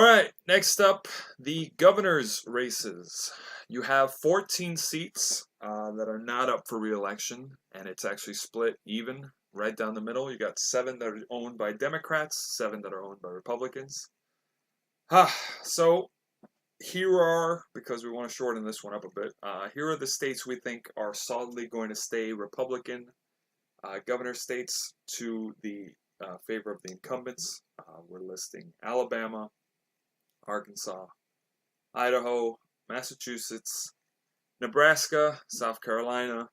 All right, next up, the governor's races. You have 14 seats that are not up for re-election, and it's actually split even right down the middle. You got 7 that are owned by Democrats, 7 that are owned by Republicans. So here are, because we want to shorten this one up a bit, here are the states we think are solidly going to stay Republican governor states to the favor of the incumbents. We're listing Alabama, Arkansas, Idaho, Massachusetts, Nebraska, South Carolina,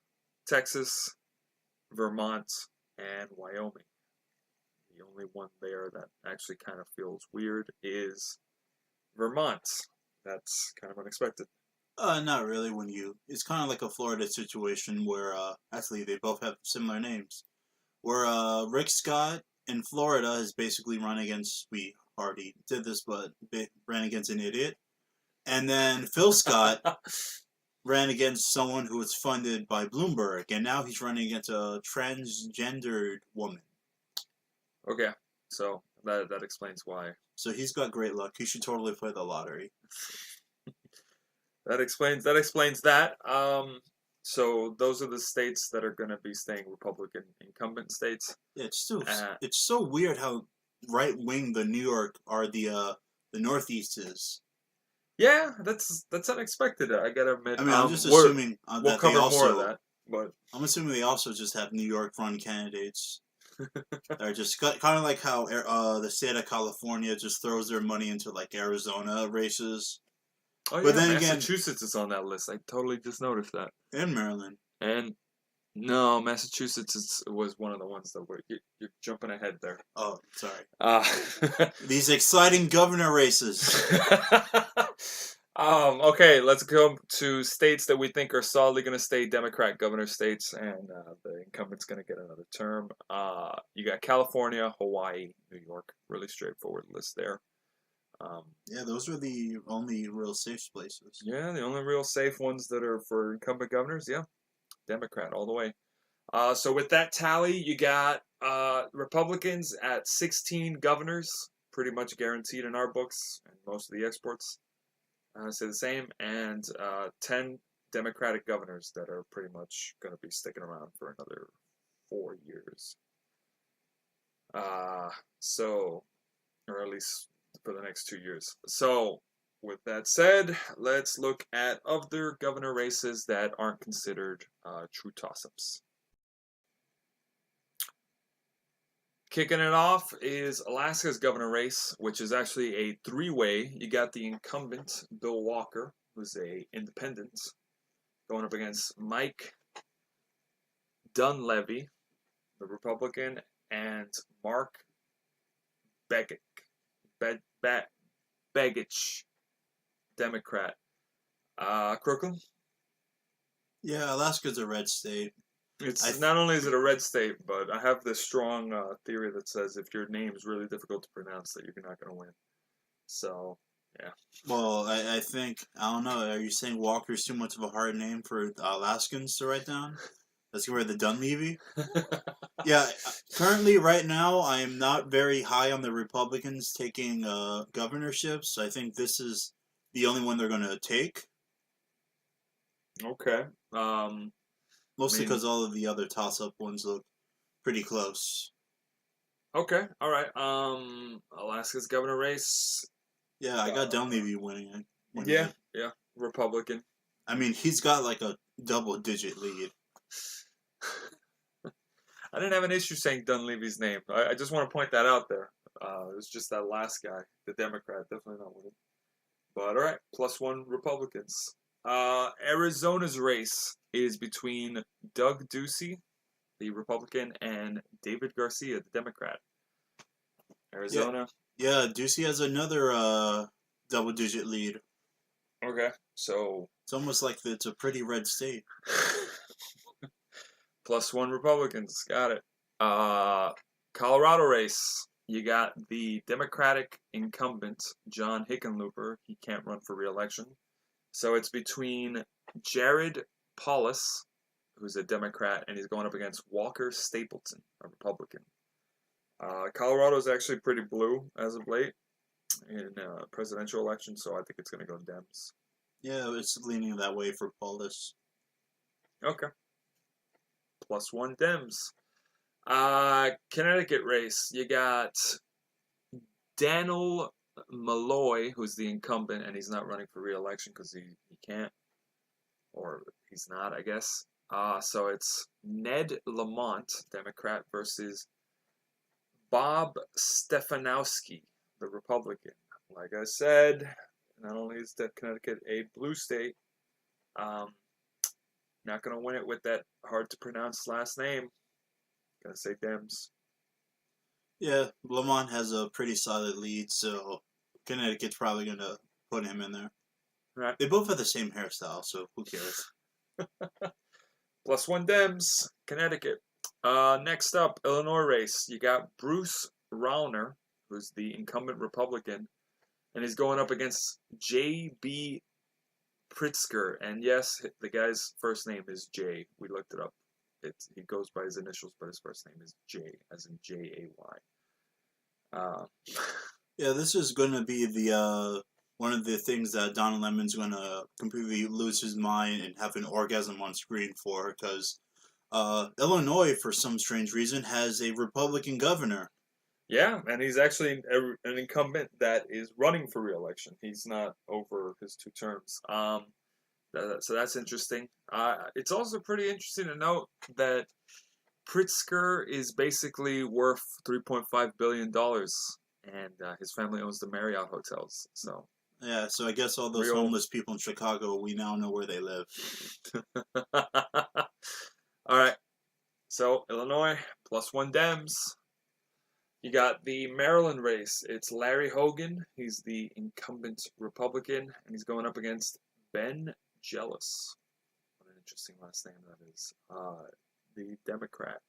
Texas, Vermont, and Wyoming. The only one there that actually kind of feels weird is Vermont. That's kind of unexpected. Not really. It's kind of like a Florida situation where, actually they both have similar names. Where, Rick Scott in Florida has basically run against, we already did this, but ran against an idiot. And then Phil Scott ran against someone who was funded by Bloomberg, and now he's running against a transgendered woman. Okay, so that explains why. So he's got great luck. He should totally play the lottery. That explains that. So those are the states that are going to be staying Republican incumbent states. Yeah, it's so weird how right wing the New York or the Northeast is. Yeah, that's unexpected. I gotta admit. I mean, I'm just assuming we'll cover more of that, but I'm assuming they also just have New York run candidates. They're just kind of like how the state of California just throws their money into like Arizona races. Oh, but yeah, then Massachusetts is on that list. I totally just noticed that. And Maryland. And no, Massachusetts was one of the ones that you're jumping ahead there. Oh, sorry. These exciting governor races. Okay, let's go to states that we think are solidly going to stay Democrat governor states, and the incumbent's going to get another term. You got California, Hawaii, New York. Really straightforward list there. Yeah, those are the only real safe places. Yeah, the only real safe ones that are for incumbent governors. Yeah, Democrat all the way. So with that tally, you got Republicans at 16 governors, pretty much guaranteed in our books, and most of the exports say the same, and 10 Democratic governors that are pretty much going to be sticking around for another 4 years. Or at least for the next 2 years. So, with that said, let's look at other governor races that aren't considered true toss-ups. Kicking it off is Alaska's governor race, which is actually a 3-way. You got the incumbent, Bill Walker, who's a independent, going up against Mike Dunleavy, the Republican, and Mark Begich, Democrat. Crooklyn? Yeah, Alaska's a red state. It's not only is it a red state, but I have this strong theory that says if your name is really difficult to pronounce, that you're not going to win. So, yeah. Well, I think, I don't know, are you saying Walker's too much of a hard name for Alaskans to write down? Let's get rid of the Dunleavy. Yeah, currently, right now, I am not very high on the Republicans taking governorships. I think this is the only one they're going to take. Okay. Mostly because all of the other toss-up ones look pretty close. Okay, all right. Alaska's governor race. Yeah, I got Dunleavy winning. Yeah, Republican. I mean, he's got like a double-digit lead. I didn't have an issue saying Dunleavy's name. I just want to point that out there. It was just that last guy, the Democrat, definitely not winning. But all right, +1 Republicans. Arizona's race is between Doug Ducey, the Republican, and David Garcia, the Democrat. Arizona. Yeah, Ducey has another double-digit lead. Okay, so it's almost like it's a pretty red state. +1 Republicans, got it. Colorado race. You got the Democratic incumbent, John Hickenlooper. He can't run for re-election. So it's between Jared Polis, who's a Democrat, and he's going up against Walker Stapleton, a Republican. Colorado's actually pretty blue as of late. in presidential election, so I think it's going to go Dems. Yeah, it's leaning that way for Paulus. Okay. +1 Dems. Connecticut race. You got Daniel Malloy, who's the incumbent, and he's not running for re-election because he can't, or he's not, I guess. So it's Ned Lamont, Democrat, versus Bob Stefanowski, the Republican. Like I said, not only is Connecticut a blue state, not going to win it with that hard to pronounce last name. Gonna say Dems. Yeah, Lamont has a pretty solid lead, so Connecticut's probably going to put him in there. Right. They both have the same hairstyle, so who cares? +1 Dems, Connecticut. Next up, Illinois race. You got Bruce Rauner, who's the incumbent Republican, and he's going up against J.B. Pritzker. And yes, the guy's first name is Jay. We looked it up. He goes by his initials, but his first name is Jay, as in J-A-Y. Yeah, this is going to be the one of the things that Don Lemon's going to completely lose his mind and have an orgasm on screen for, because Illinois, for some strange reason, has a Republican governor. Yeah, and he's actually an incumbent that is running for re-election. He's not over his 2 terms. So that's interesting. It's also pretty interesting to note that Pritzker is basically worth $3.5 billion, and his family owns the Marriott hotels. So Yeah, so I guess all those homeless people in Chicago, we now know where they live. All right. So Illinois, +1 Dems. You got the Maryland race. It's Larry Hogan. He's the incumbent Republican, and he's going up against Ben Jealous. What an interesting last name that is. The Democrat.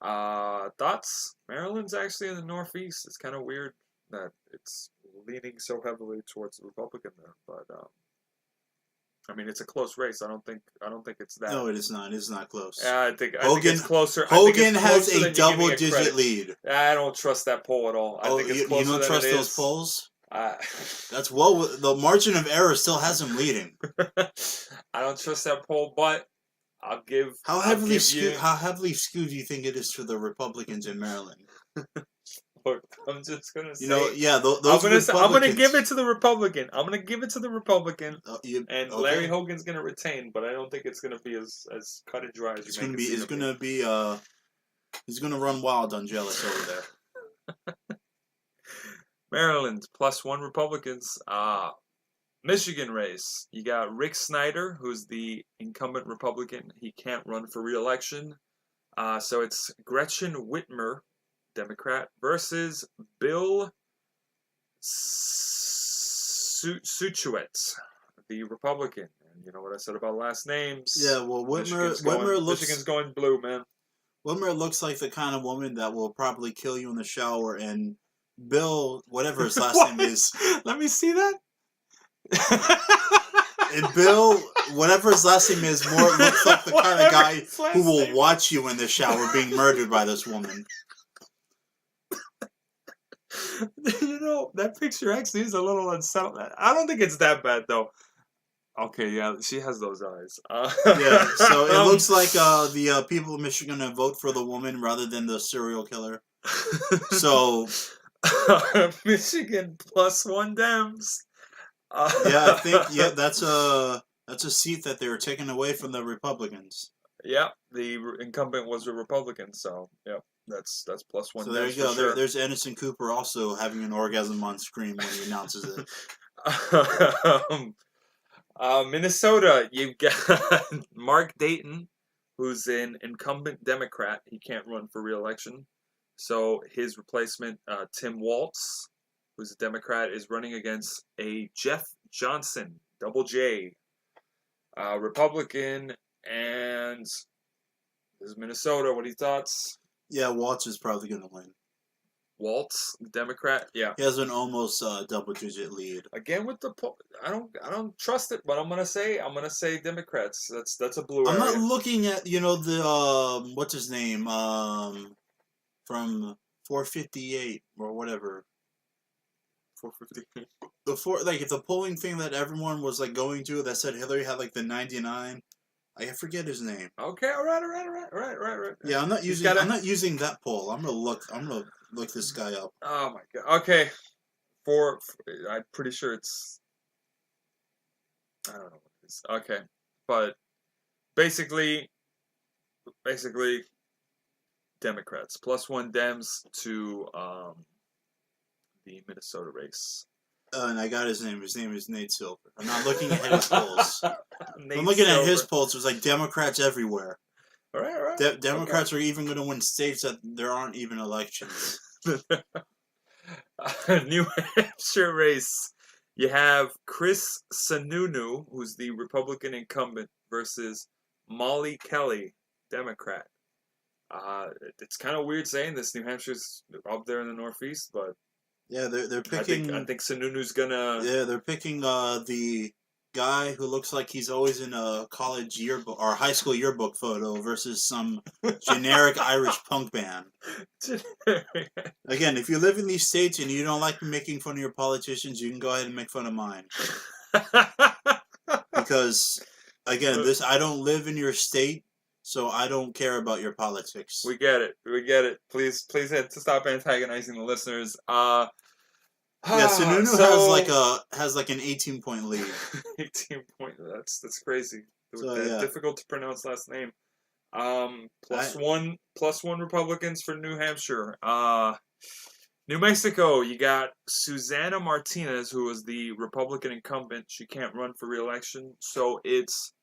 Thoughts? Maryland's actually in the Northeast. It's kind of weird that it's leaning so heavily towards the Republican there, but I mean, it's a close race. I don't think it's that. No, it is not. It is not close. I think it's closer. Hogan has a double-digit lead. I don't trust that poll at all. I think it's closer. You don't trust those polls? That's the margin of error still has him leading. I don't trust that poll, but I'll give. How heavily skewed do you think it is for the Republicans in Maryland? Look, I'm just gonna say. Those I'm gonna give it to the Republican. I'm gonna give it to the Republican, and okay. Larry Hogan's gonna retain. But I don't think it's gonna be as cut and dry as it's gonna be. It's gonna be. He's gonna run wild on Jealous over there. Maryland +1 Republicans. Michigan race. You got Rick Snyder, who's the incumbent Republican. He can't run for re-election. So it's Gretchen Whitmer, Democrat, versus Bill Suchowitz, the Republican. And you know what I said about last names? Yeah, well, Michigan's going blue, man. Whitmer looks like the kind of woman that will probably kill you in the shower, and Bill, whatever his last name is. Let me see that. And Bill, whatever his last name is, looks like the kind of guy who will watch you in the shower being murdered by this woman. You know, that picture actually is a little unsettling. I don't think it's that bad, though. Okay, yeah, she has those eyes. Yeah, so it looks like the people of Michigan are vote for the woman rather than the serial killer. So Michigan +1 Dems. Yeah, I think that's a seat that they were taking away from the Republicans. Yeah, the incumbent was a Republican, so yeah, that's +1. So there you go. Sure. There's Anderson Cooper also having an orgasm on screen when he announces it. Minnesota, you've got Mark Dayton, who's an incumbent Democrat. He can't run for re-election, so his replacement, Tim Walz, who's a Democrat, is running against a Jeff Johnson, double J, Republican, and this is Minnesota. What are your thoughts? Yeah, Waltz is probably going to win. Waltz, Democrat, yeah. He has an almost double-digit lead. Again with the I don't trust it, but I'm gonna say Democrats. That's a blue I'm area. not looking at the what's his name from 458 or whatever. 450. If the polling thing that everyone was like going to that said Hillary had like the 99. I forget his name. Okay, all right. Yeah, I'm not He's using. got I'm not using that poll. I'm gonna look this guy up. Oh my god. Okay, for I'm pretty sure it's. I don't know what it is. Okay, but basically, Democrats +1 Dems to the Minnesota race. And I got his name. His name is Nate Silver. I'm not looking at his polls. Nate I'm looking at his Silver. polls. It was like Democrats everywhere. All right. Democrats are even going to win states that there aren't even elections. New Hampshire race. You have Chris Sununu, who's the Republican incumbent, versus Molly Kelly, Democrat. It's kind of weird saying this. New Hampshire's up there in the Northeast, but Yeah, they're picking. I think Sununu's gonna. Yeah, they're picking the guy who looks like he's always in a college yearbook or high school yearbook photo versus some generic Irish punk band. Again, if you live in these states and you don't like making fun of your politicians, you can go ahead and make fun of mine. Because again, I don't live in your state, so I don't care about your politics. We get it. Please stop antagonizing the listeners. Yeah, Sununu has like an 18-point lead. 18 point. That's crazy. So, yeah. Difficult to pronounce last name. +1 Republicans for New Hampshire. New Mexico, you got Susana Martinez, who was the Republican incumbent. She can't run for re-election, so it's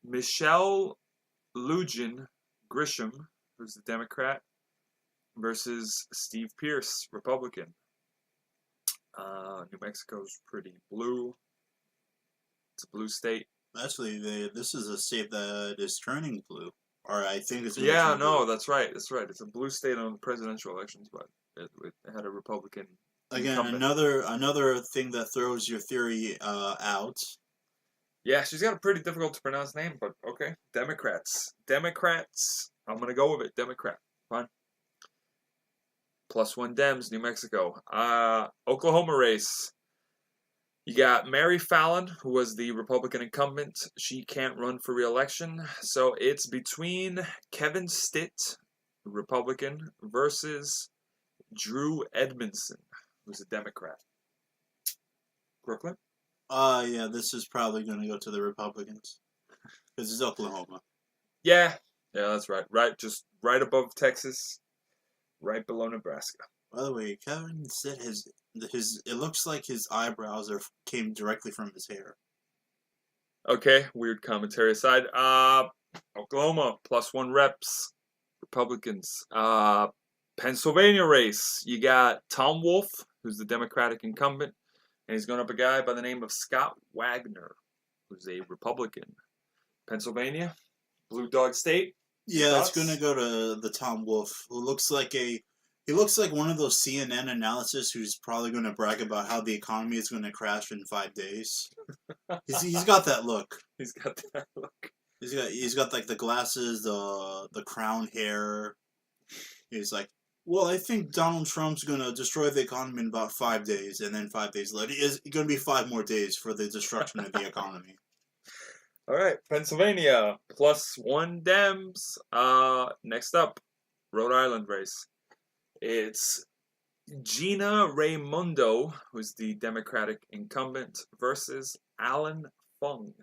Michelle Lujan Grisham, who's the Democrat, versus Steve Pierce, Republican. New Mexico's pretty blue. It's a blue state. Actually, this is a state that is turning blue, or I think it's. Yeah, no, that's right. It's a blue state on presidential elections, but it had a Republican. Again, incumbent. another thing that throws your theory out. Yeah, she's got a pretty difficult to pronounce name, but okay. Democrats. I'm gonna go with it. Democrat. Fine. +1 Dems, New Mexico. Oklahoma race. You got Mary Fallon, who was the Republican incumbent. She can't run for re-election. So it's between Kevin Stitt, Republican, versus Drew Edmondson, who's a Democrat. Brooklyn? Yeah, this is probably going to go to the Republicans. Because it's Oklahoma. Yeah, that's right. Just right above Texas. Right below Nebraska. By the way, Kevin said it looks like his eyebrows came directly from his hair. Okay, weird commentary aside. Oklahoma +1 reps, Republicans. Pennsylvania race. You got Tom Wolf, who's the Democratic incumbent, and he's going up a guy by the name of Scott Wagner, who's a Republican. Pennsylvania, blue dog state. Yeah, it's going to go to the Tom Wolf, who looks like one of those CNN analysts who's probably going to brag about how the economy is going to crash in 5 days. He's got that look. He's got that look. He's got like the glasses, the crown hair. He's like, well, I think Donald Trump's going to destroy the economy in about 5 days, and then 5 days later, it's going to be 5 more days for the destruction of the economy. All right, Pennsylvania +1 Dems. Next up, Rhode Island race. It's Gina Raimondo, who's the Democratic incumbent, versus Alan Fung,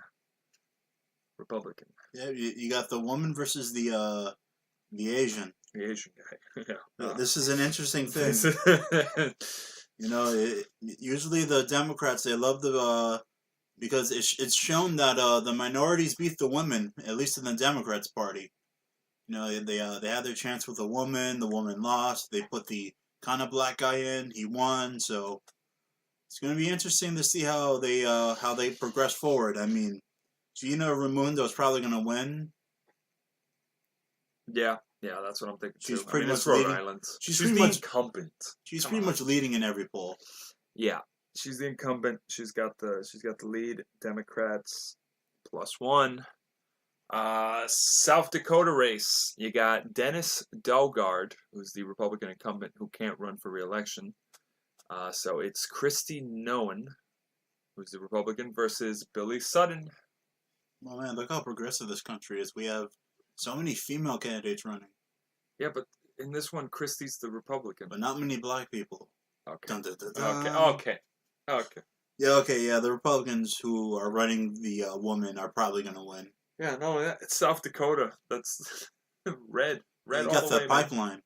Republican. Yeah, you got the woman versus the Asian. The Asian guy. Yeah. This is an interesting thing. Usually the Democrats, they love because it's shown that the minorities beat the women, at least in the Democrats' party. They had their chance with a woman. The woman lost. They put the kind of black guy in. He won. So it's going to be interesting to see how they progress forward. I mean, Gina Raimondo is probably going to win. Yeah, that's what I'm thinking. She's too. pretty much Rhode leading. Island. She's the incumbent. She's pretty much leading in every poll. Yeah, she's the incumbent. She's got the lead. Democrats +1. South Dakota race. You got Dennis Delgard, who's the Republican incumbent who can't run for re-election, So it's Christy Noen, who's the Republican, versus Billy Sutton. Well, man, look how progressive this country is. We have so many female candidates running, Yeah, but in this one, Christie's the Republican. but not many black people. Okay. Dun, dun, dun, Okay. dun. Okay. Okay. Yeah, okay, yeah. The Republicans who are running the woman are probably going to win. Yeah, no, it's South Dakota. That's red. Red You all got the the way, man. pipeline.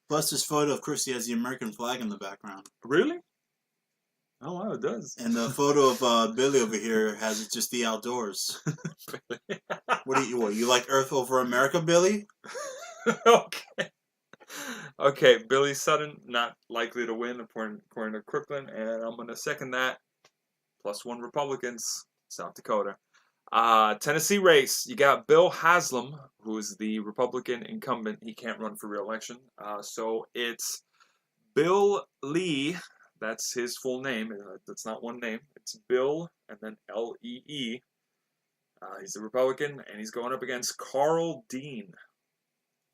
Plus, this photo of Christie has the American flag in the background. Really? Oh, wow, it does. And the photo of Billy over here has just the outdoors. What you like Earth over America, Billy? Okay. Okay, Billy Sutton not likely to win according to Crooklyn, and I'm gonna second that. +1 Republicans, South Dakota. Tennessee race. You got Bill Haslam, who is the Republican incumbent. He can't run for re-election. So it's Bill Lee. That's his full name. That's not one name. It's Bill and then Lee. He's a Republican, and he's going up against Carl Dean,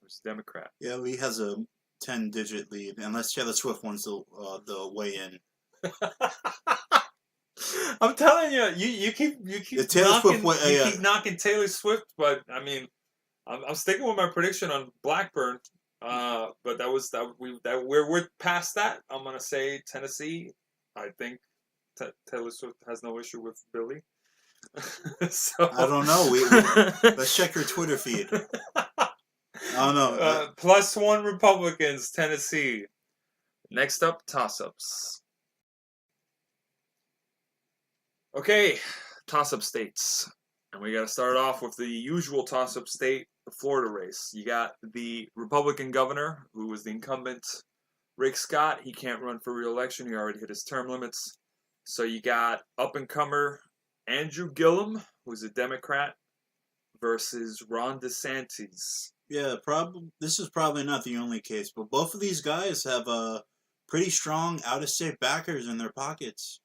who's a Democrat. Yeah, Lee has a 10-digit lead, unless Taylor Swift wants the weigh in. I'm telling you, you keep keep knocking Taylor Swift, but I mean, I'm sticking with my prediction on Blackburn. But we're past that. I'm gonna say Tennessee. I think Taylor Swift has no issue with Billy. So I don't know. Let's check your Twitter feed. I don't know. +1 Republicans, Tennessee. Next up, toss-ups. Okay, toss-up states. And we got to start off with the usual toss-up state, the Florida race. You got the Republican governor, who was the incumbent, Rick Scott. He can't run for re-election. He already hit his term limits. So you got up-and-comer Andrew Gillum, who's a Democrat, versus Ron DeSantis. Yeah, this is probably not the only case, but both of these guys have pretty strong out-of-state backers in their pockets.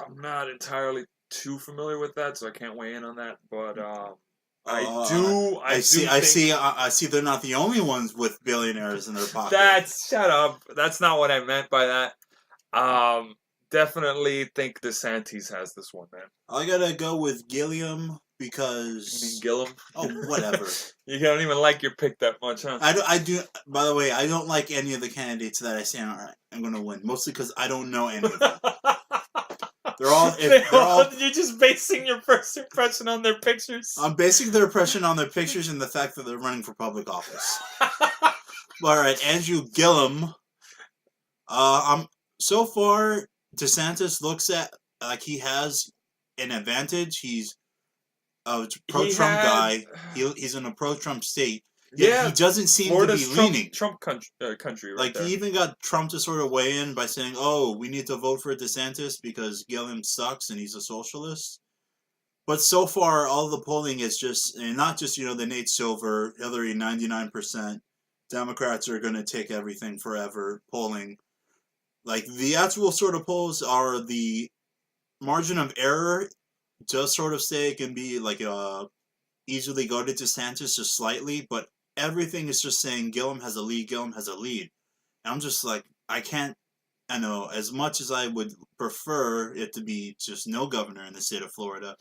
I'm not entirely too familiar with that, so I can't weigh in on that. But I see. They're not the only ones with billionaires in their pockets. Shut up. That's not what I meant by that. Definitely think DeSantis has this one, man. I gotta go with Gilliam because. You mean Gillum? Oh, whatever. You don't even like your pick that much, huh? I do. By the way, I don't like any of the candidates that I say I'm gonna win, mostly because I don't know any of them. They're all. You're just basing your first impression on their pictures. I'm basing their impression on their pictures and the fact that they're running for public office. All right, Andrew Gillum. So far DeSantis looks like he has an advantage. He's a pro-Trump guy. He's in a pro-Trump state. Yeah, he doesn't seem Florida's to be leaning. Trump country, right? Like, there. He even got Trump to sort of weigh in by saying, "Oh, we need to vote for DeSantis because Gillum sucks and he's a socialist." But so far, all the polling is just, and not just the Nate Silver, Hillary 99%. Democrats are going to take everything forever polling. Like, the actual sort of polls are the margin of error does sort of say it can be like easily go to DeSantis just slightly, but everything is just saying Gillum has a lead. And I'm just like, I know, as much as I would prefer it to be just no governor in the state of Florida,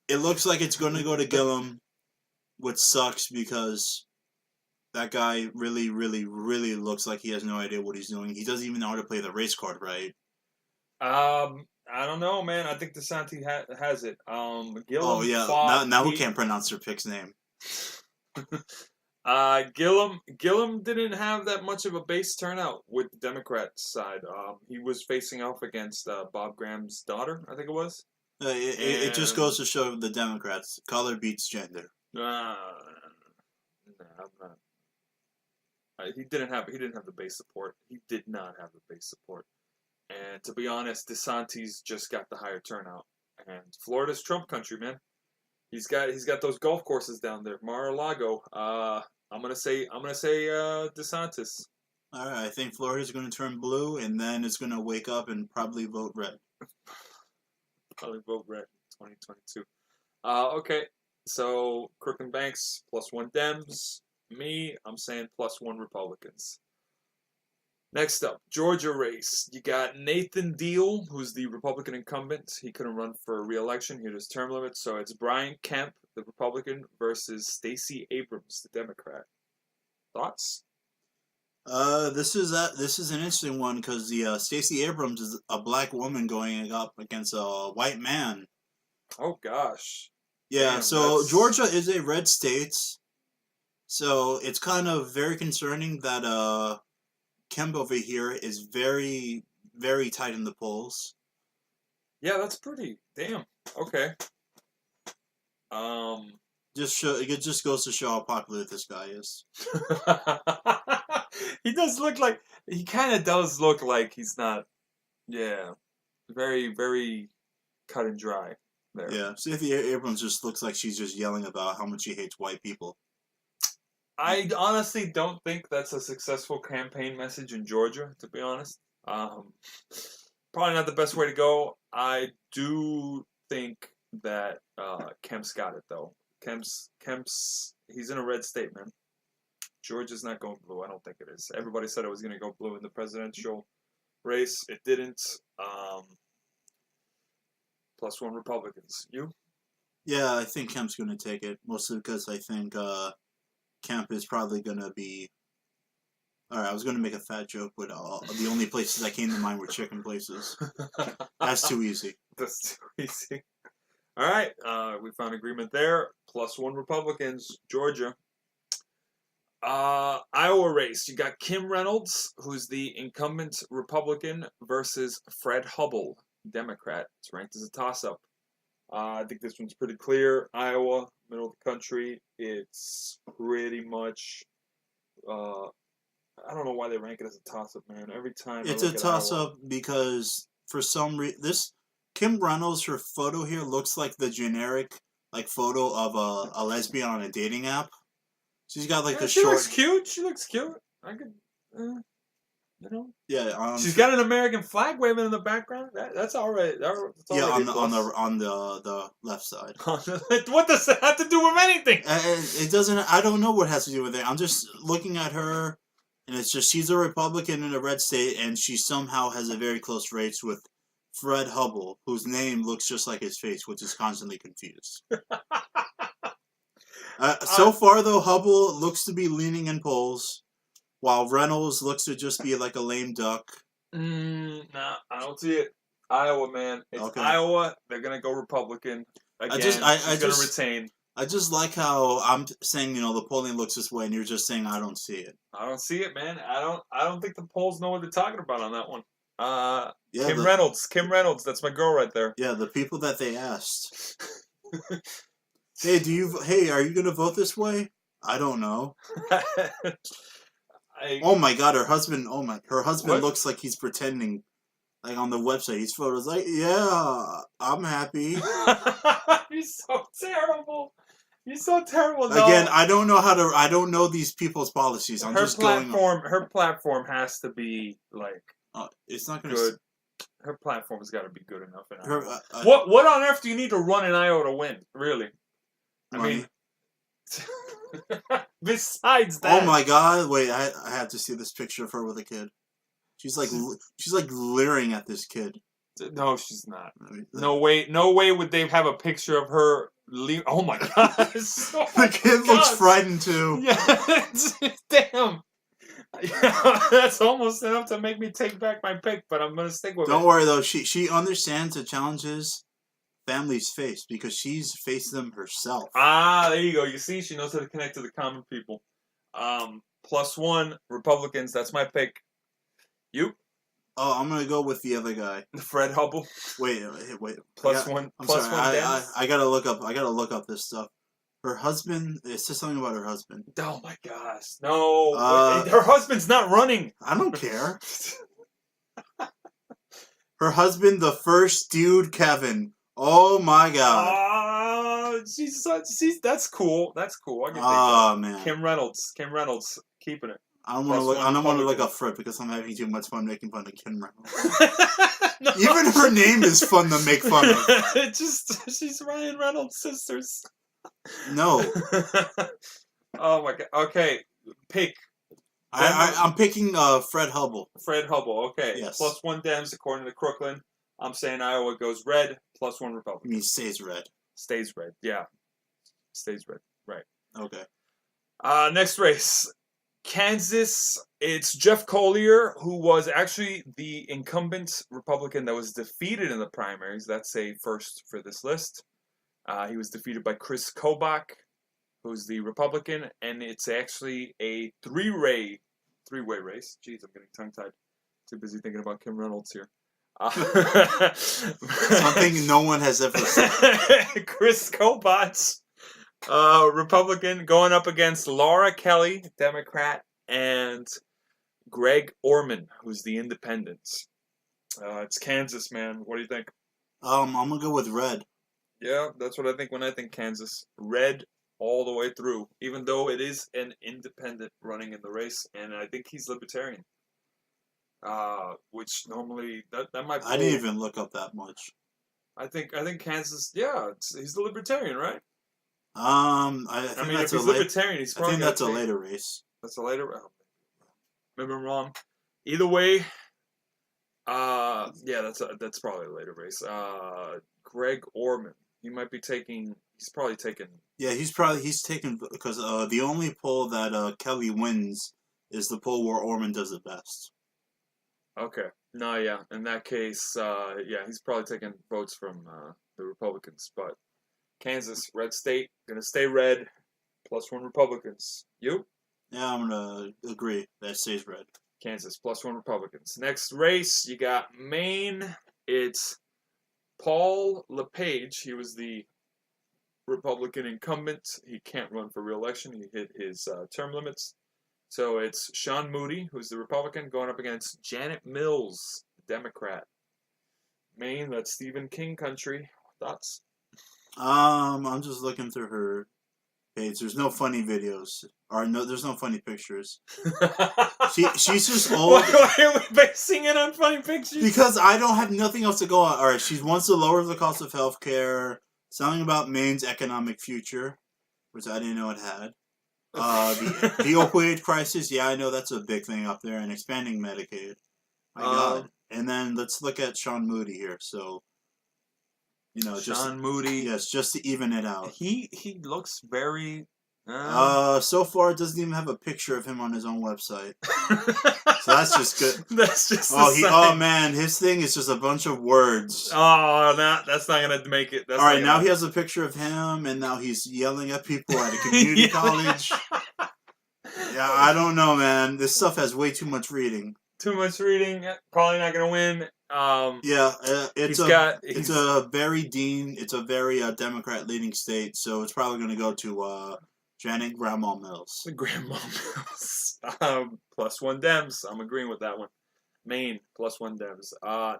it looks like it's going to go to Gillum, which sucks because that guy really, really, really looks like he has no idea what he's doing. He doesn't even know how to play the race card right. I don't know, man. I think DeSantis has it. Gillum. Oh yeah, now we can't pronounce their pick's name. Gillum didn't have that much of a base turnout with the Democrat side. He was facing off against Bob Graham's daughter, I think it was. It just goes to show the Democrats, color beats gender. No, I'm not. He didn't have the base support. He did not have the base support. And to be honest, DeSantis just got the higher turnout. And Florida's Trump country, man. He's got those golf courses down there, Mar-a-Lago. I'm gonna say DeSantis. All right, I think Florida's going to turn blue, and then it's going to wake up and probably vote red. Probably vote red in 2022. Okay, so Crook and Banks +1 Dems. Me, I'm saying +1 Republicans. Next up, Georgia race. You got Nathan Deal, who's the Republican incumbent. He couldn't run for re-election. He had his term limit, so it's Brian Kemp, the Republican, versus Stacey Abrams, the Democrat. Thoughts? This is an interesting one because the Stacey Abrams is a black woman going up against a white man. Oh gosh. Yeah, Damn, so that's... Georgia is a red state, so it's kind of very concerning that Kemp over here is very, very tight in the polls. Yeah, that's pretty. Damn. Okay. It just goes to show how popular this guy is. He does look like he kind of does look like he's not. Yeah, very very cut and dry there. Yeah, Stacey Abrams just looks like she's just yelling about how much she hates white people. I honestly don't think that's a successful campaign message in Georgia, to be honest. Probably not the best way to go. I do think that Kemp's got it though. Kemp's he's in a red state, man. Georgia's not going blue. I don't think it is. Everybody said it was going to go blue in the presidential race. It didn't. +1 Republicans. You? Yeah, I think Kemp's going to take it, mostly because I think Kemp is probably going to be... Alright, I was going to make a fat joke, but the only places that came to mind were chicken places. That's too easy. That's too easy. Alright, we found agreement there. +1 Republicans. Georgia. Iowa race. You got Kim Reynolds, who's the incumbent Republican, versus Fred Hubbell, Democrat. It's ranked as a toss-up. I think this one's pretty clear. Iowa, middle of the country. It's pretty much. I don't know why they rank it as a toss-up, man. Every time it's a toss-up because for some reason this Kim Reynolds, her photo here looks like the generic photo of a lesbian on a dating app. She's got the she short. Looks cute. She looks cute. I could, Yeah. She's got an American flag waving in the background. That's all right. That's all yeah, right on the left side. What does that have to do with anything? It doesn't. I don't know what has to do with it. I'm just looking at her, and it's just she's a Republican in a red state, and she somehow has a very close race with Fred Hubbell, whose name looks just like his face, which is constantly confused. So far, though, Hubbell looks to be leaning in polls, while Reynolds looks to just be like a lame duck. Nah, I don't see it. Iowa, man. It's okay. Iowa. They're going to go Republican. Again, she's going to retain. I just like how I'm saying, the polling looks this way, and you're just saying I don't see it. I don't see it, man. I don't think the polls know what they're talking about on that one. Yeah, Kim Reynolds. That's my girl right there. Yeah, the people that they asked. Hey, are you gonna vote this way? I don't know. Oh my God, her husband what? Looks like he's pretending, like on the website. His photos like, yeah, I'm happy. You're so terrible. You're so terrible. Again, I don't know these people's policies. Her platform has to be like. It's not gonna. Good. Her platform's got to be good enough. What on earth do you need to run in Iowa to win? Really? Money. I mean, besides that. Oh my God! Wait, I have to see this picture of her with a kid. She's like leering at this kid. No, she's not. No way would they have a picture of her. Oh my God! The kid looks frightened too. Yeah, damn. Yeah, that's almost enough to make me take back my pick, but I'm gonna stick with it. Don't worry though. She understands the challenges families face because she's faced them herself. There you go. You see, she knows how to connect to the common people. +1 Republicans. That's my pick. You? Oh, I'm gonna go with the other guy, Fred Hubbell. Wait. +1. I'm sorry. I gotta look up this stuff. Her husband. It says something about her husband. Oh my gosh! No, her husband's not running. I don't care. Her husband, the first dude, Kevin. Oh my God! That's cool. That's cool. I can take that. Man, Kim Reynolds, keeping it. I don't want to look up Fred because I'm having too much fun making fun of Kim Reynolds. No. Even her name is fun to make fun of. She's Ryan Reynolds' sisters. No. Oh my God. Okay, pick. I'm picking Fred Hubble. Fred Hubble, okay. Yes. +1 Dems according to Crooklyn. I'm saying Iowa goes red, +1 I Republican. mean, stays red. Stays red, yeah. Stays red, right. Okay. Next race. Kansas, it's Jeff Collier, who was actually the incumbent Republican that was defeated in the primaries. That's a first for this list. He was defeated by Chris Kobach, who's the Republican, and it's actually a three-way race. Jeez, I'm getting tongue-tied. Too busy thinking about Kim Reynolds here. Something no one has ever said. Chris Kobach, Republican, going up against Laura Kelly, Democrat, and Greg Orman, who's the Independent. It's Kansas, man. What do you think? I'm gonna go with red. Yeah, that's what I think when I think Kansas. Red all the way through, even though it is an independent running in the race, and I think he's libertarian. Which normally that might. I didn't even look up that much. I think Kansas. Yeah, he's the libertarian, right? I mean, if he's libertarian, he's probably. I think that's a later race. That's a later. Maybe I'm wrong. Either way, yeah, that's probably a later race. Greg Orman, he might be taking. He's probably taking. Yeah, he's taken because the only poll that Kelly wins is the poll where Orman does it best. Okay. No, yeah. In that case, yeah, he's probably taking votes from the Republicans. But Kansas, red state, gonna stay red. +1 Republicans. You? Yeah, I'm gonna agree. That stays red. Kansas, +1 Republicans. Next race, you got Maine. It's Paul LePage. He was the Republican incumbent. He can't run for re-election. He hit his term limits. So it's Sean Moody, who's the Republican, going up against Janet Mills, Democrat. Maine, that's Stephen King country. Thoughts? I'm just looking through her page. There's no funny videos. There's no funny pictures. She's just old. Why are we basing it on funny pictures? Because I don't have nothing else to go on. Alright, she wants to lower the cost of healthcare. Something about Maine's economic future, which I didn't know it had. The opioid crisis, yeah, I know that's a big thing up there, and expanding Medicaid. My God. And then let's look at Sean Moody here. So, Sean Moody. Yes, just to even it out. He looks very. So far it doesn't even have a picture of him on his own website. So that's just good. That's just. Oh man, his thing is just a bunch of words. Oh, that's not gonna make it. All right, now he has a picture of him, and now he's yelling at people at a community college. Yeah, I don't know, man. This stuff has way too much reading. Too much reading. Probably not gonna win. Yeah, it's a very Democrat leading state, so it's probably gonna go to Janet Grandma Mills. Grandma Mills. +1 Dems. I'm agreeing with that one. Maine, +1 Dems.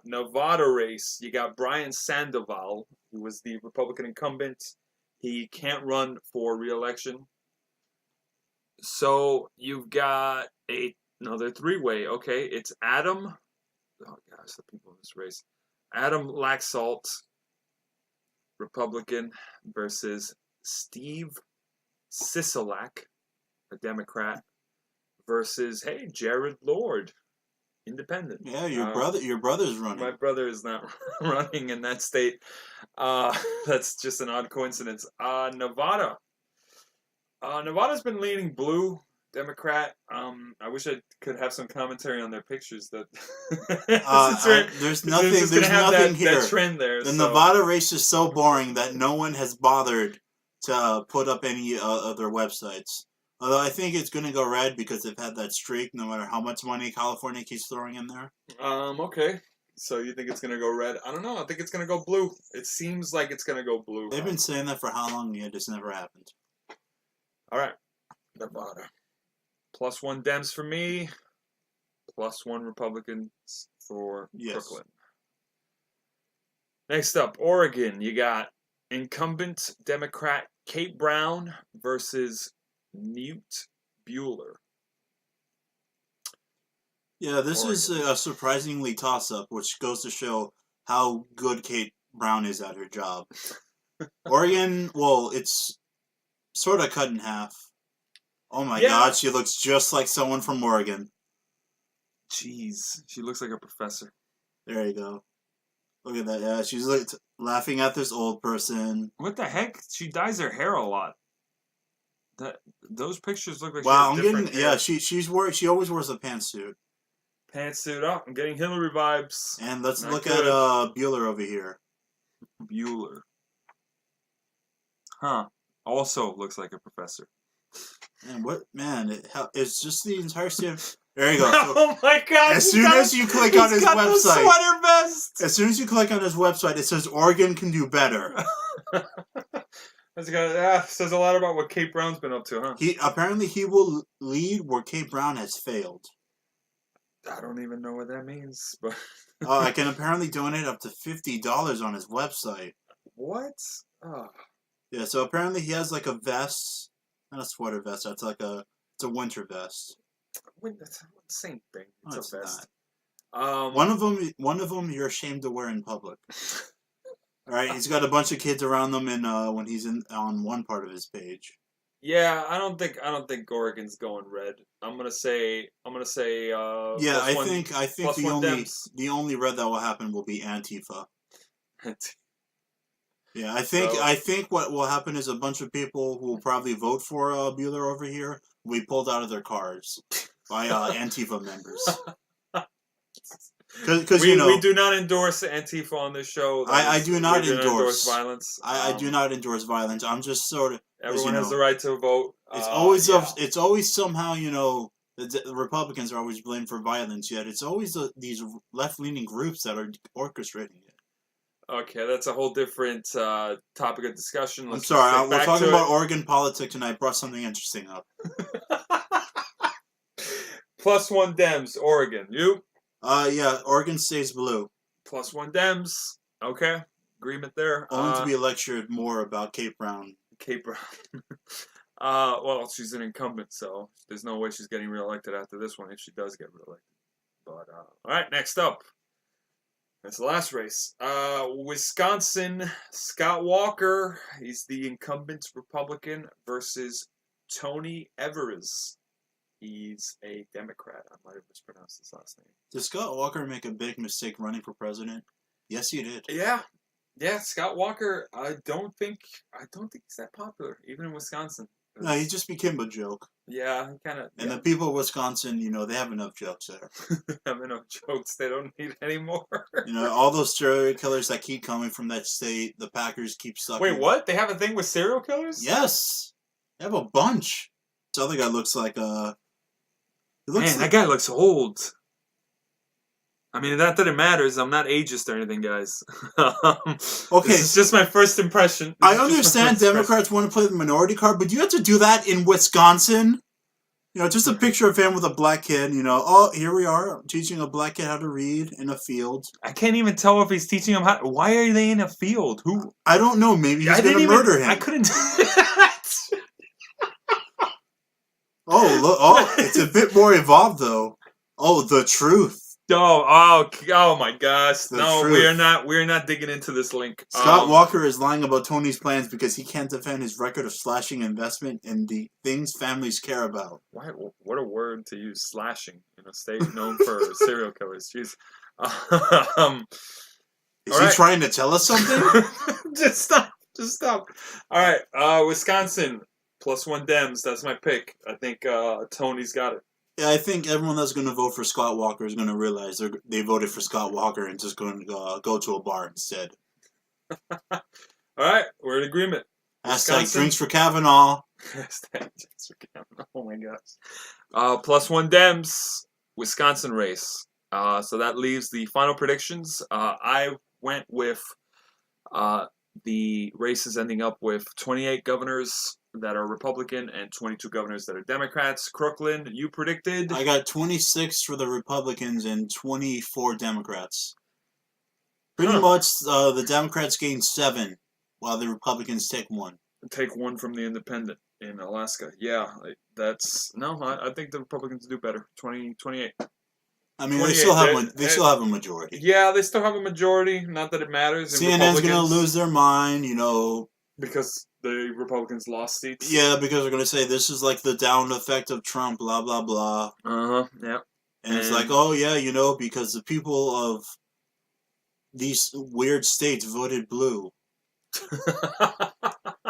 Nevada race. You got Brian Sandoval, who was the Republican incumbent. He can't run for re-election. So you've got another three-way. Okay, it's Adam. Oh gosh, the people in this race. Adam Laxalt, Republican, versus Steve Sisolak, a Democrat, versus Jared Lord, Independent. Yeah, your brother's running. My brother is not running in that state. That's just an odd coincidence. Nevada. Nevada's been leaning blue, Democrat. I wish I could have some commentary on their pictures. That there's nothing here. That trend there. The Nevada race is so boring that no one has bothered to put up any of their websites. Although I think it's going to go red because they've had that streak no matter how much money California keeps throwing in there. Okay. So you think it's going to go red? I don't know. I think it's going to go blue. It seems like it's going to go blue. They've been saying that for how long? Yet it's never happened. All right. Nevada. +1 Dems for me. +1 Republicans for Brooklyn. Next up, Oregon. You got incumbent Democrat Kate Brown versus Newt Bueller. Yeah, this is a surprisingly toss-up, which goes to show how good Kate Brown is at her job. Oregon, well, it's sort of cut in half. Oh my Yeah. God, she looks just like someone from Oregon. Jeez, she looks like a professor. There you go. Look at that. Yeah, she's like laughing at this old person. What the heck? She dyes her hair a lot. Those pictures look like Wow, she I'm has getting. different hair. Yeah, she always wears a pantsuit. Pantsuit up. I'm getting Hillary vibes. And let's Not look good. at Bueller over here. Bueller. Huh. Also looks like a professor. And what man? It's just the entire state. There you go. So, Oh my God! as soon as you click on his got the website, sweater vest. as soon as you click on his website, it says Oregon can do better. Says a lot about what Kate Brown's been up to, huh? He will lead where Kate Brown has failed. I don't even know what that means, but I can apparently donate up to $50 on his website. what? Oh. Yeah, so apparently he has like a vest, not a sweater vest. It's a winter vest. That's the same thing. No, It's a it's vest. One of them, you're ashamed to wear in public. All right, he's got a bunch of kids around them, and when he's on one part of his page. Yeah, I don't think Oregon's going red. I'm gonna say. Yeah, I think the only red that will happen will be Antifa. Yeah, I think what will happen is a bunch of people who will probably vote for Bueller over here will be pulled out of their cars by Antifa members. Because we do not endorse Antifa on this show. I do not endorse violence. I do not endorse violence. I'm just sort of everyone has the right to vote. It's always somehow the Republicans are always blamed for violence. Yet it's always these left-leaning groups that are orchestrating it. Okay, that's a whole different topic of discussion. I'm sorry, we're talking about Oregon politics, and I brought something interesting up. +1 Dems, Oregon. You? Yeah, Oregon stays blue. +1 Dems. Okay, agreement there. Only to be lectured more about Kate Brown. Kate Brown. Well, she's an incumbent, so there's no way she's getting reelected after this one if she does get reelected. But all right, next up. That's the last race. Wisconsin, Scott Walker. He's the incumbent Republican versus Tony Evers. He's a Democrat. I might have mispronounced his last name. Did Scott Walker make a big mistake running for president? Yes, he did. Yeah. Scott Walker. I don't think he's that popular, even in Wisconsin. No, he just became a joke. Yeah, he kind of. And the people of Wisconsin, they have enough jokes there. They have enough jokes. They don't need any more. All those serial killers that keep coming from that state, the Packers keep sucking. Wait, what? They have a thing with serial killers? Yes, they have a bunch. This other guy looks like Man, that guy looks old. I mean, not that it matters. I'm not ageist or anything, guys. Okay. This is just my first impression. I understand Democrats want to play the minority card, but do you have to do that in Wisconsin? Just a picture of him with a black kid, oh, here we are, teaching a black kid how to read in a field. I can't even tell if he's teaching him how. Why are they in a field? Who? I don't know. Maybe he's going to murder him. I couldn't. Oh, it's a bit more evolved, though. Oh, the truth. Oh my gosh. No, truth. we're not digging into this link. Scott Walker is lying about Tony's plans because he can't defend his record of slashing investment in the things families care about. Why? What a word to use, slashing, in a state known for serial killers. Jeez. Is he trying to tell us something? Just stop. All right, Wisconsin, +1 Dems. That's my pick. I think Tony's got it. Yeah, I think everyone that's going to vote for Scott Walker is going to realize they voted for Scott Walker and just going to go to a bar instead. All right, we're in agreement. Hashtag drinks for Kavanaugh. Hashtag drinks for Kavanaugh. Oh my gosh. +1 Dems, Wisconsin race. So that leaves the final predictions. I went with the races ending up with 28 governors that are Republican and 22 governors that are Democrats. Crooklyn, you predicted? I got 26 for the Republicans and 24 Democrats. Pretty much the Democrats gain 7 while the Republicans take 1. Take 1 from the independent in Alaska. Yeah, I think the Republicans do better. 28. I mean, they still have a majority. Yeah, they still have a majority. Not that it matters. CNN's going to lose their mind, Because the Republicans lost seats. Yeah, because they're going to say this is like the down effect of Trump, blah, blah, blah. Yeah. And it's like, oh, yeah, because the people of these weird states voted blue.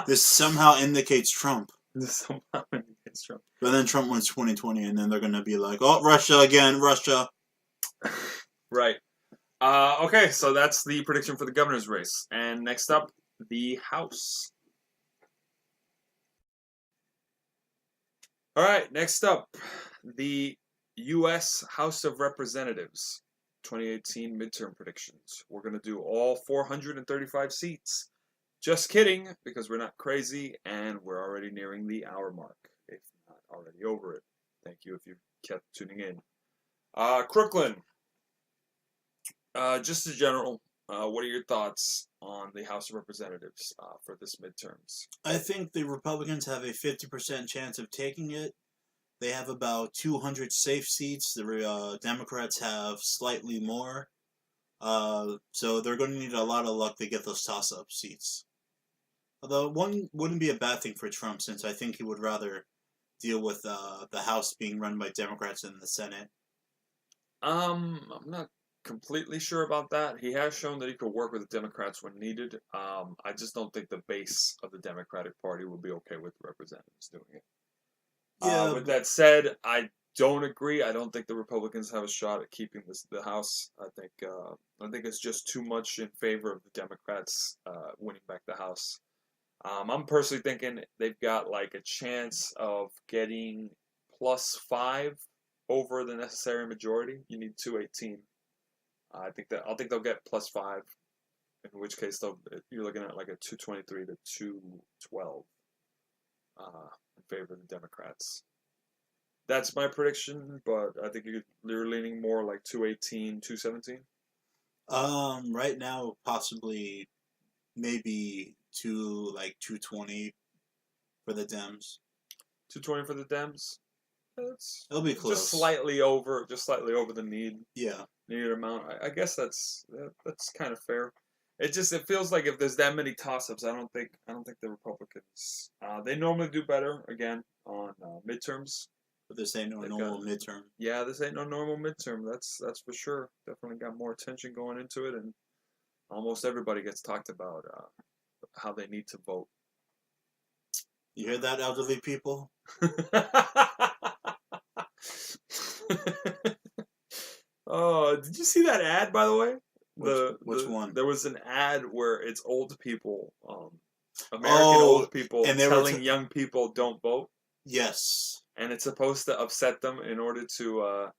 This somehow indicates Trump. Somehow indicates Trump. But then Trump wins 2020, and then they're going to be like, oh, Russia again, Russia. Right. Okay, so that's the prediction for the governor's race. And next up, the House. All right, next up, the U.S. House of Representatives 2018 midterm predictions. We're going to do all 435 seats. Just kidding, because we're not crazy, and we're already nearing the hour mark, if not already over it. Thank you if you kept tuning in. Crooklyn, just in general, what are your thoughts on the House of Representatives for this midterms? I think the Republicans have a 50% chance of taking it. They have about 200 safe seats. The Democrats have slightly more. So they're going to need a lot of luck to get those toss-up seats. Although one wouldn't be a bad thing for Trump, since I think he would rather deal with the House being run by Democrats than the Senate. I'm not completely sure about that. He has shown that he could work with the Democrats when needed. I just don't think the base of the Democratic Party would be okay with representatives doing it. Yeah. With that said, I don't agree. I don't think the Republicans have a shot at keeping the House. I think it's just too much in favor of the Democrats winning back the House. I'm personally thinking they've got like a chance of getting +5 over the necessary majority. You need 218. I think they'll get +5, in which case you're looking at like a 223 to 212 in favor of the Democrats. That's my prediction, but I think you're leaning more like 218, 217. Right now, possibly, maybe 220 for the Dems. 220 for the Dems. It'll be close. Just slightly over the needed amount. I guess that's kind of fair. It feels like if there's that many toss-ups, I don't think the Republicans. They normally do better again on midterms. But this ain't no normal midterm. Yeah, this ain't no normal midterm. That's for sure. Definitely got more attention going into it, and almost everybody gets talked about how they need to vote. You hear that, elderly people? Oh, did you see that ad, by the way? Which one? There was an ad where it's old people, American old people, and telling young people don't vote. Yes. And it's supposed to upset them in order to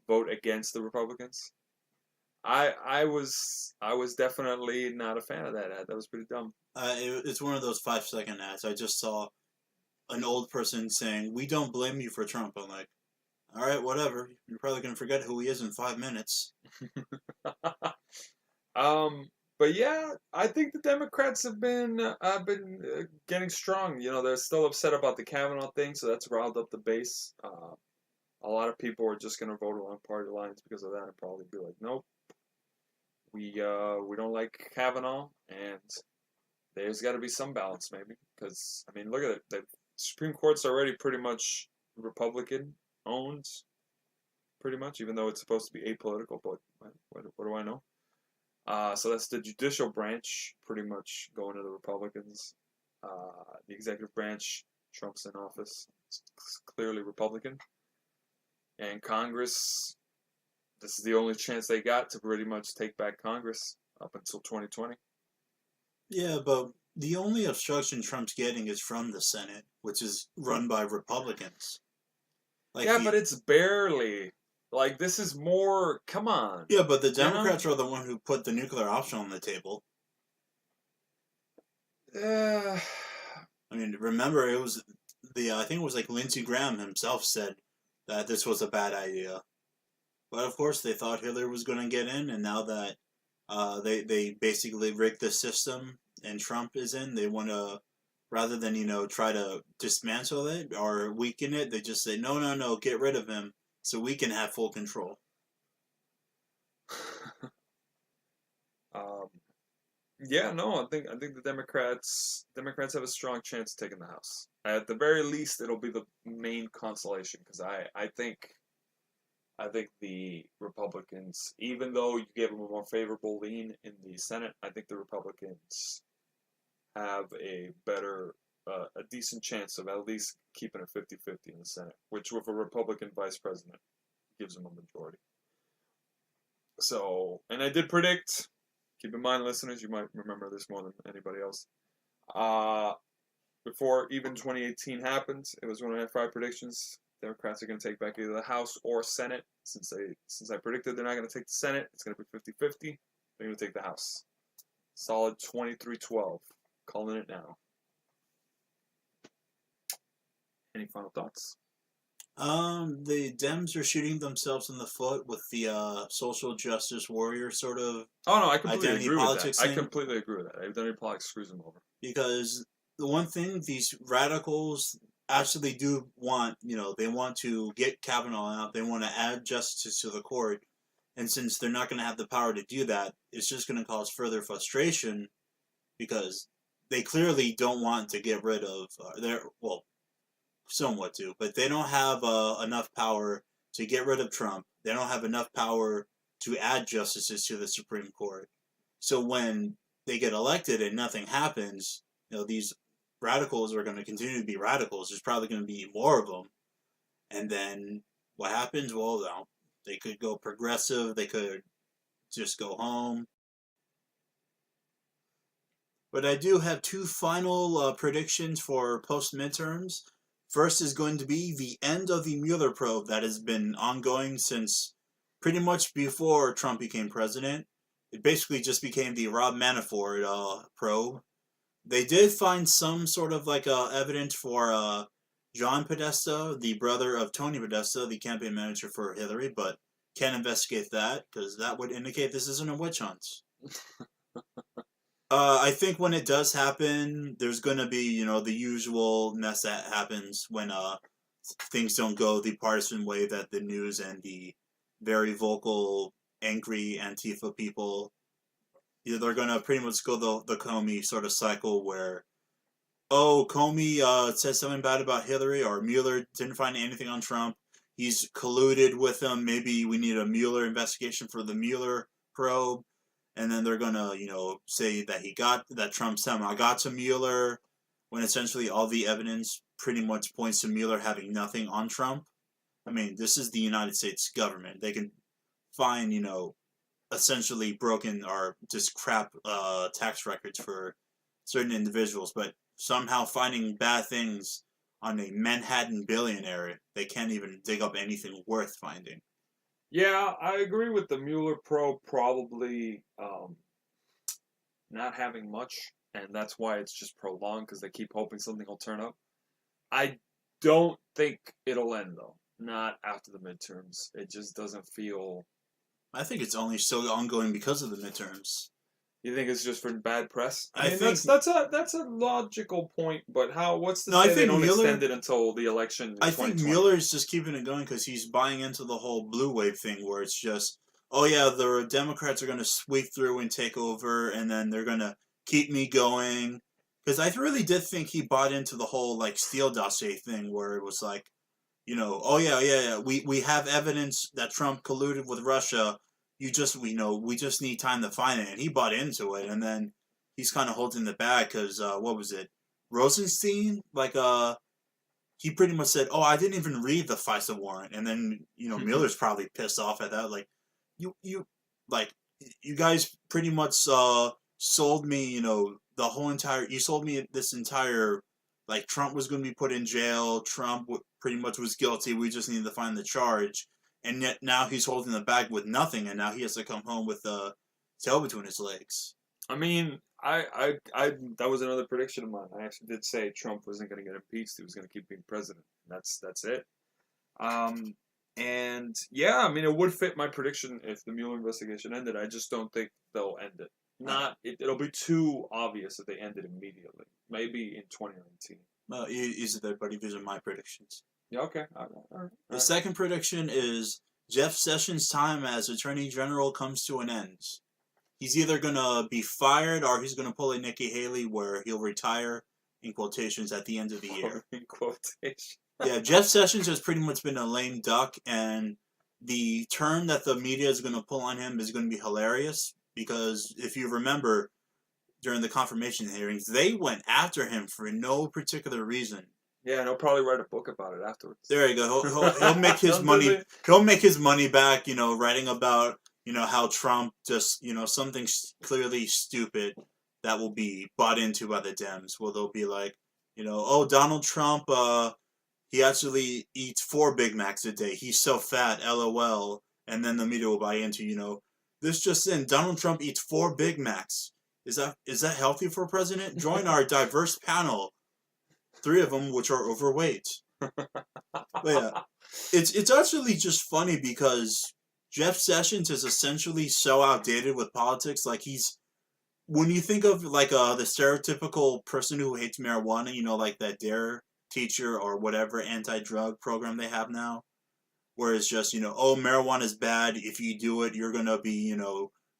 vote against the Republicans. I was definitely not a fan of that ad. That was pretty dumb. It's one of those 5-second ads. I just saw an old person saying, "We don't blame you for Trump." I'm like, all right, whatever. You're probably gonna forget who he is in 5 minutes. But yeah, I think the Democrats have been getting strong. You know, they're still upset about the Kavanaugh thing, so that's riled up the base. A lot of people are just gonna vote along party lines because of that, and probably be like, nope, we don't like Kavanaugh, and there's got to be some balance, maybe. Because I mean, look at it. The Supreme Court's already pretty much Republican owned, pretty much, even though it's supposed to be apolitical. But what do I know? So that's the judicial branch pretty much going to the Republicans. The executive branch, Trump's in office, it's clearly Republican. And Congress, this is the only chance they got to pretty much take back Congress up until 2020. Yeah, but the only obstruction Trump's getting is from the Senate, which is run by Republicans. But it's barely. Like, this is more, come on. Yeah, but the Democrats are the one who put the nuclear option on the table. I mean, remember, it was I think it was like Lindsey Graham himself said that this was a bad idea. But of course, they thought Hillary was going to get in, and now that they basically rigged the system and Trump is in, they want to, rather than, try to dismantle it or weaken it, they just say, no, get rid of him so we can have full control. Yeah, no, I think the Democrats have a strong chance of taking the House. At the very least, it'll be the main consolation because I think the Republicans, even though you gave them a more favorable lean in the Senate, I think the Republicans have a decent chance of at least keeping it 50-50 in the Senate, which with a Republican vice president gives them a majority. So, and I did predict, keep in mind, listeners, you might remember this more than anybody else. Uh, Before even 2018 happened, it was one of my 5 predictions. Democrats are going to take back either the House or Senate. Since I predicted they're not going to take the Senate, it's going to be 50-50. They're going to take the House. Solid 23-12. Calling it now. Any final thoughts? The Dems are shooting themselves in the foot with the social justice warrior sort of Oh no, I completely identity agree with politics that. I thing. completely agree with that. Identity politics screws them over. Because the one thing these radicals actually do want, they want to get Kavanaugh out. They want to add justice to the court. And since they're not going to have the power to do that, it's just going to cause further frustration because they clearly don't want to get rid of somewhat do, but they don't have enough power to get rid of Trump. They don't have enough power to add justices to the Supreme Court. So when they get elected and nothing happens, these radicals are going to continue to be radicals. There's probably going to be more of them. And then what happens? Well, they could go progressive. They could just go home. But I do have 2 final predictions for post-midterms. First is going to be the end of the Mueller probe that has been ongoing since pretty much before Trump became president. It basically just became the Rob Manafort probe. They did find some sort of evidence for John Podesta, the brother of Tony Podesta, the campaign manager for Hillary, but can't investigate that because that would indicate this isn't a witch hunt. I think when it does happen, there's going to be, the usual mess that happens when things don't go the partisan way that the news and the very vocal, angry Antifa people, they're going to pretty much go the Comey sort of cycle where, oh, Comey said something bad about Hillary, or Mueller didn't find anything on Trump. He's colluded with them. Maybe we need a Mueller investigation for the Mueller probe. And then they're gonna, say that Trump somehow got to Mueller, when essentially all the evidence pretty much points to Mueller having nothing on Trump. I mean, this is the United States government. They can find, essentially broken or just crap tax records for certain individuals, but somehow finding bad things on a Manhattan billionaire, they can't even dig up anything worth finding. Yeah, I agree with the Mueller probe probably not having much, and that's why it's just prolonged because they keep hoping something will turn up. I don't think it'll end though. Not after the midterms. It just doesn't feel. I think it's only still ongoing because of the midterms. You think it's just for bad press? I mean, think that's a logical point, but what's to No, I say they think don't Mueller- extend it until the election in I think 2020? Mueller's just keeping it going because he's buying into the whole blue wave thing where it's just, oh yeah, the Democrats are going to sweep through and take over, and then they're going to keep me going. Because I really did think he bought into the whole Steele dossier thing where it was like, oh yeah, we have evidence that Trump colluded with Russia. We just need time to find it, and he bought into it, and then he's kind of holding the bag because what was it, Rosenstein? He pretty much said, "Oh, I didn't even read the FISA warrant," and then Mueller's probably pissed off at that. You guys pretty much sold me, the whole entire. You sold me this entire, Trump was going to be put in jail. Trump pretty much was guilty. We just needed to find the charge, and yet now he's holding the bag with nothing, and now he has to come home with a tail between his legs. I mean, I that was another prediction of mine. I actually did say Trump wasn't going to get impeached; he was going to keep being president. That's it. And yeah, I mean, it would fit my prediction if the Mueller investigation ended. I just don't think they'll end it. It'll be too obvious if they end it immediately. Maybe in 2019. Easy there, buddy. These are my predictions. Yeah. Okay. All right. The second prediction is Jeff Sessions' time as Attorney General comes to an end. he's either gonna be fired or he's gonna pull a Nikki Haley where he'll retire in quotations at the end of the year. In quotation. Yeah, Jeff Sessions has pretty much been a lame duck, and the turn that the media is going to pull on him is going to be hilarious because if you remember during the confirmation hearings, they went after him for no particular reason. Yeah, and he'll probably write a book about it afterwards. There you go. He'll make his money. He'll make his money back. Writing about how Trump just something clearly stupid that will be bought into by the Dems. Well, they'll be like, oh, Donald Trump. He actually eats 4 Big Macs a day. He's so fat, LOL. And then the media will buy into, this just in, Donald Trump eats 4 Big Macs. Is that healthy for a president? Join our diverse panel. 3 of them which are overweight. But yeah, it's actually just funny because Jeff Sessions is essentially so outdated with politics. Like when you think of like the stereotypical person who hates marijuana, like that DARE teacher or whatever anti-drug program they have now, where it's just oh, marijuana is bad. If you do it, you're gonna be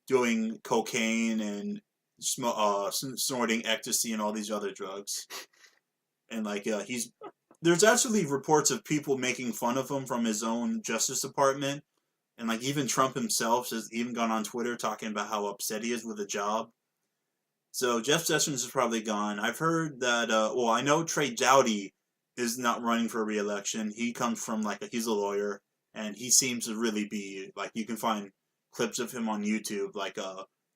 doing cocaine and snorting ecstasy and all these other drugs. And like there's actually reports of people making fun of him from his own Justice Department, and like even Trump himself has even gone on Twitter talking about how upset he is with the job. So Jeff Sessions is probably gone. I've heard that I know Trey Dowdy is not running for re-election. He comes from he's a lawyer, and he seems to really be you can find clips of him on YouTube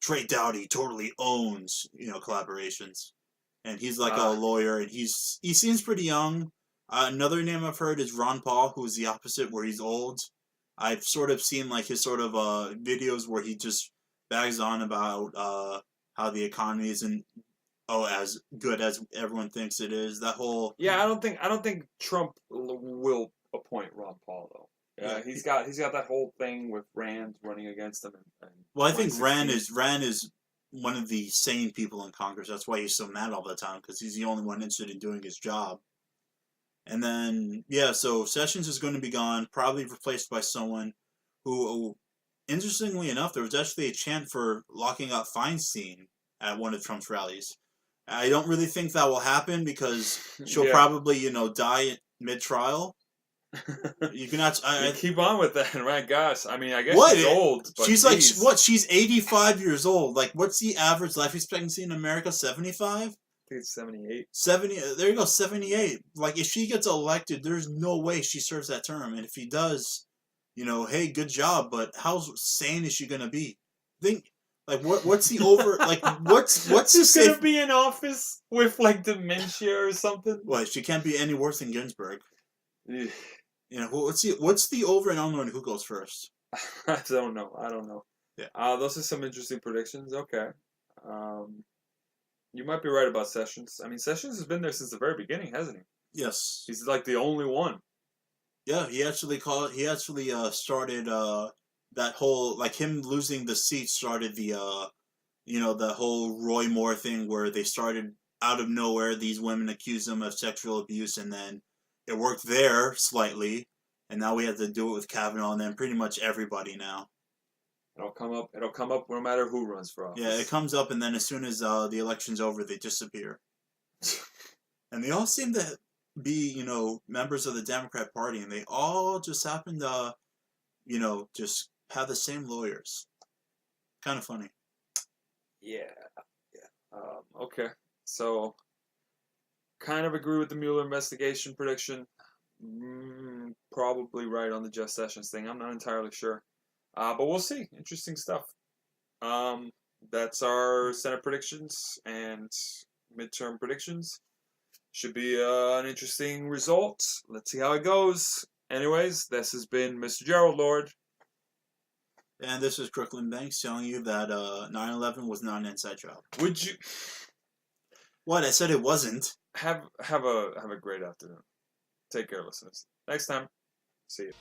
Trey Dowdy totally owns collaborations, and he's a lawyer, and he seems pretty young. Another name I've heard is Ron Paul, who is the opposite, where he's old. I've sort of seen his sort of videos where he just bags on about how the economy isn't as good as everyone thinks it is. That whole I don't think Trump will appoint Ron Paul though. Yeah, he's got that whole thing with Rand running against him. Well, I think Rand is one of the sane people in Congress. That's why he's so mad all the time, because he's the only one interested in doing his job. And then so Sessions is going to be gone, probably replaced by someone who, interestingly enough, there was actually a chant for locking up Feinstein at one of Trump's rallies. I don't really think that will happen because she'll probably, die mid-trial. You cannot. You keep on with that, right? Gosh, I mean, I guess she's old. But she's She's 85 years old. What's the average life expectancy in America? 75? I think it's 78. 70. There you go, 78. If she gets elected, there's no way she serves that term. And if he does, hey, good job. But how sane is she gonna be? What's the over? What's She's gonna be in office with dementia or something? What? She can't be any worse than Ginsburg. What's the over and under on who goes first? I don't know. Yeah. Those are some interesting predictions. Okay. You might be right about Sessions. I mean, Sessions has been there since the very beginning, hasn't he? Yes. He's the only one. Yeah, he actually started that whole him losing the seat started the the whole Roy Moore thing where they started out of nowhere these women accused him of sexual abuse, and then it worked there slightly, and now we have to do it with Kavanaugh, and then pretty much everybody now. It'll come up no matter who runs for office. Yeah, it comes up, and then as soon as the election's over, they disappear. And they all seem to be, members of the Democrat Party, and they all just happen to, just have the same lawyers. Kind of funny. Yeah. Okay. So, kind of agree with the Mueller investigation prediction. Probably right on the Jeff Sessions thing. I'm not entirely sure. But we'll see. Interesting stuff. That's our Senate predictions and midterm predictions. Should be an interesting result. Let's see how it goes. Anyways, this has been Mr. Gerald Lord. And this is Crooklyn Banks telling you that 9/11 was not an inside job. Would you? What? I said it wasn't. Have a great afternoon. Take care, listeners. Next time. See you.